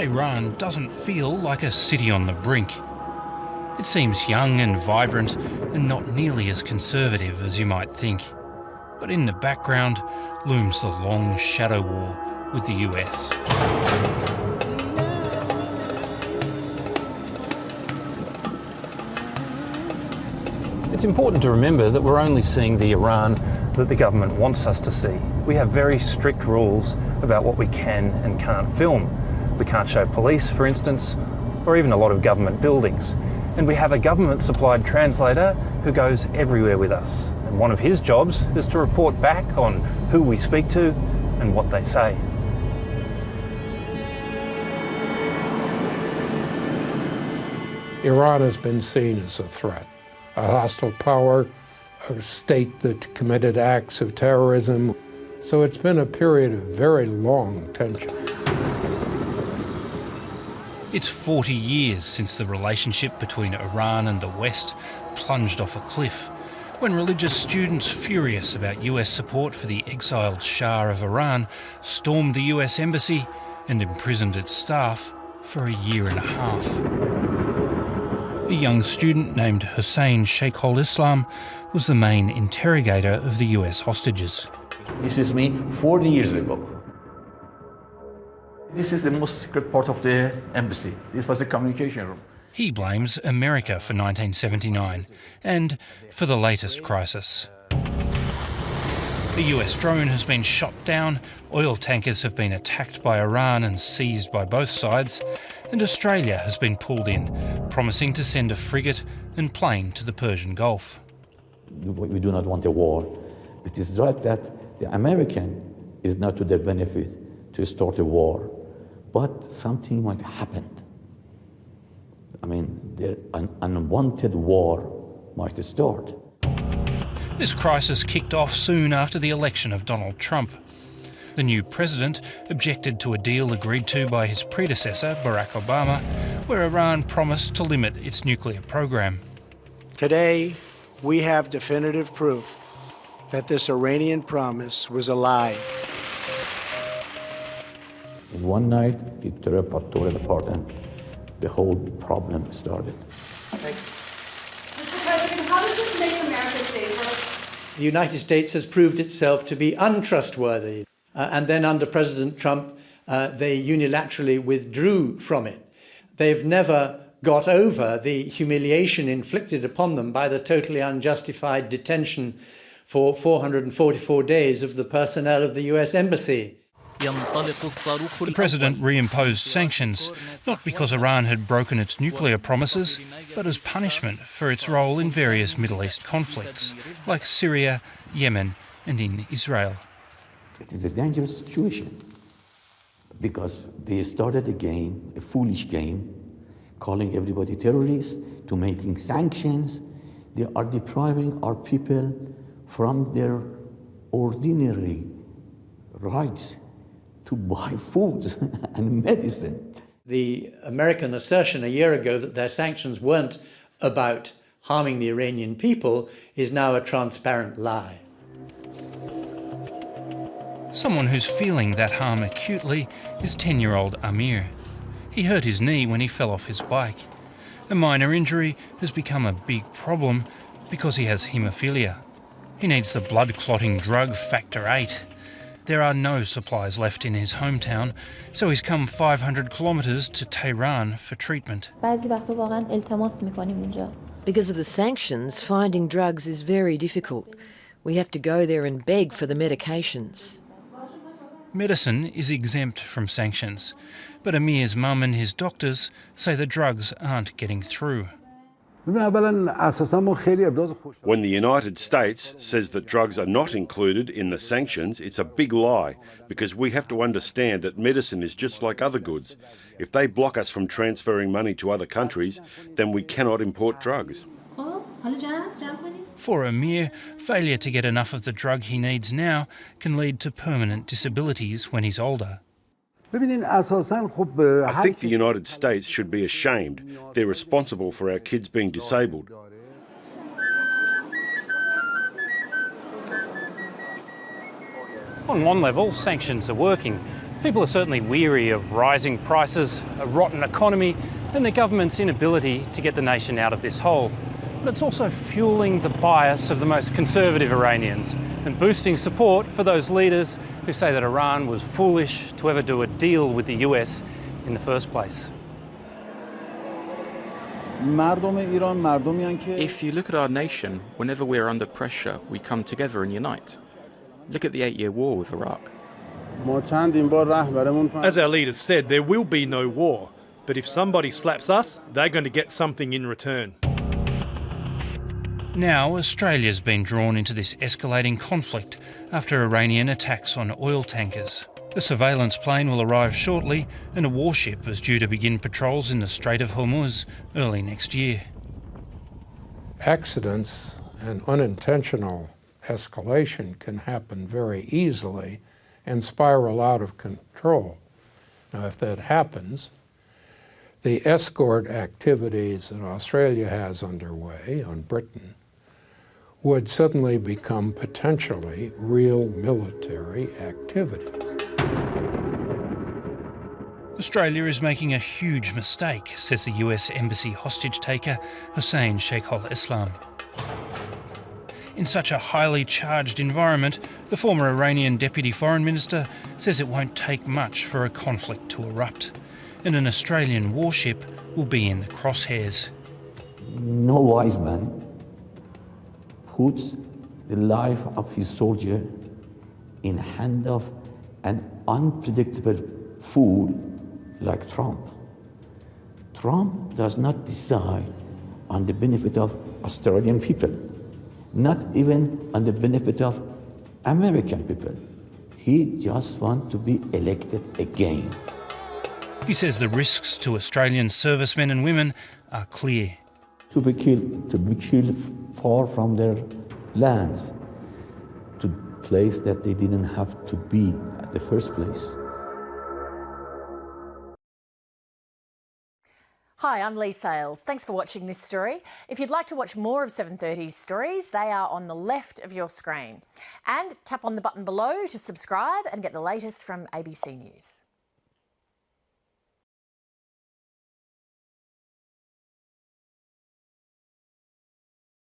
Tehran doesn't feel like a city on the brink. It seems young and vibrant and not nearly as conservative as you might think. But in the background looms the long shadow war with the US. It's important to remember that we're only seeing the Iran that the government wants us to see. We have very strict rules about what we can and can't film. We can't show police, for instance, or even a lot of government buildings. And we have a government-supplied translator who goes everywhere with us. And one of his jobs is to report back on who we speak to and what they say. Iran has been seen as a threat, a hostile power, a state that committed acts of terrorism. So it's been a period of very long tension. It's 40 years since the relationship between Iran and the West plunged off a cliff, when religious students furious about US support for the exiled Shah of Iran stormed the US embassy and imprisoned its staff for a year and a half. A young student named Hussein Sheikhul Islam was the main interrogator of the US hostages. This is me 40 years ago. This is the most secret part of the embassy. This was the communication room. He blames America for 1979 and for the latest crisis. A US drone has been shot down, oil tankers have been attacked by Iran and seized by both sides, and Australia has been pulled in, promising to send a frigate and plane to the Persian Gulf. We do not want a war. It is right that the American is not to their benefit to start a war, but something might happen. I mean, an unwanted war might start. This crisis kicked off soon after the election of Donald Trump. The new president objected to a deal agreed to by his predecessor, Barack Obama, where Iran promised to limit its nuclear program. Today, we have definitive proof that this Iranian promise was a lie. One night, it tore it apart and the whole problem started. Mr. President, how does this make America safer? The United States has proved itself to be untrustworthy. And then under President Trump, they unilaterally withdrew from it. They've never got over the humiliation inflicted upon them by the totally unjustified detention for 444 days of the personnel of the US Embassy. The president reimposed sanctions, not because Iran had broken its nuclear promises, but as punishment for its role in various Middle East conflicts, like Syria, Yemen, and in Israel. It is a dangerous situation because they started a game, a foolish game, calling everybody terrorists, to making sanctions. They are depriving our people from their ordinary rights to buy food and medicine. The American assertion a year ago that their sanctions weren't about harming the Iranian people is now a transparent lie. Someone who's feeling that harm acutely is 10-year-old Amir. He hurt his knee when he fell off his bike. A minor injury has become a big problem because he has haemophilia. He needs the blood-clotting drug Factor VIII. There are no supplies left in his hometown, so he's come 500 kilometres to Tehran for treatment. Because of the sanctions, finding drugs is very difficult. We have to go there and beg for the medications. Medicine is exempt from sanctions, but Amir's mum and his doctors say the drugs aren't getting through. When the United States says that drugs are not included in the sanctions, it's a big lie, because we have to understand that medicine is just like other goods. If they block us from transferring money to other countries, then we cannot import drugs. For Amir, failure to get enough of the drug he needs now can lead to permanent disabilities when he's older. I think the United States should be ashamed. They're responsible for our kids being disabled. On one level, sanctions are working. People are certainly weary of rising prices, a rotten economy, and the government's inability to get the nation out of this hole. But it's also fueling the bias of the most conservative Iranians and boosting support for those leaders who say that Iran was foolish to ever do a deal with the US in the first place. If you look at our nation, whenever we're under pressure, we come together and unite. Look at the 8-year war with Iraq. As our leaders said, there will be no war. But if somebody slaps us, they're going to get something in return. Now Australia's been drawn into this escalating conflict after Iranian attacks on oil tankers. A surveillance plane will arrive shortly and a warship is due to begin patrols in the Strait of Hormuz early next year. Accidents and unintentional escalation can happen very easily and spiral out of control. Now, if that happens, the escort activities that Australia has underway on Britain would suddenly become potentially real military activities. Australia is making a huge mistake, says the US Embassy hostage taker Hussein Sheikh al-Islam. In such a highly charged environment, the former Iranian Deputy Foreign Minister says it won't take much for a conflict to erupt, and an Australian warship will be in the crosshairs. No wise man puts the life of his soldier in hand of an unpredictable fool like Trump. Trump does not decide on the benefit of Australian people, not even on the benefit of American people. He just wants to be elected again. He says the risks to Australian servicemen and women are clear. To be killed far from their lands, to a place that they didn't have to be at the first place. Hi, I'm Lee Sales. Thanks for watching this story. If you'd like to watch more of 730's stories, they are on the left of your screen. And tap on the button below to subscribe and get the latest from ABC News.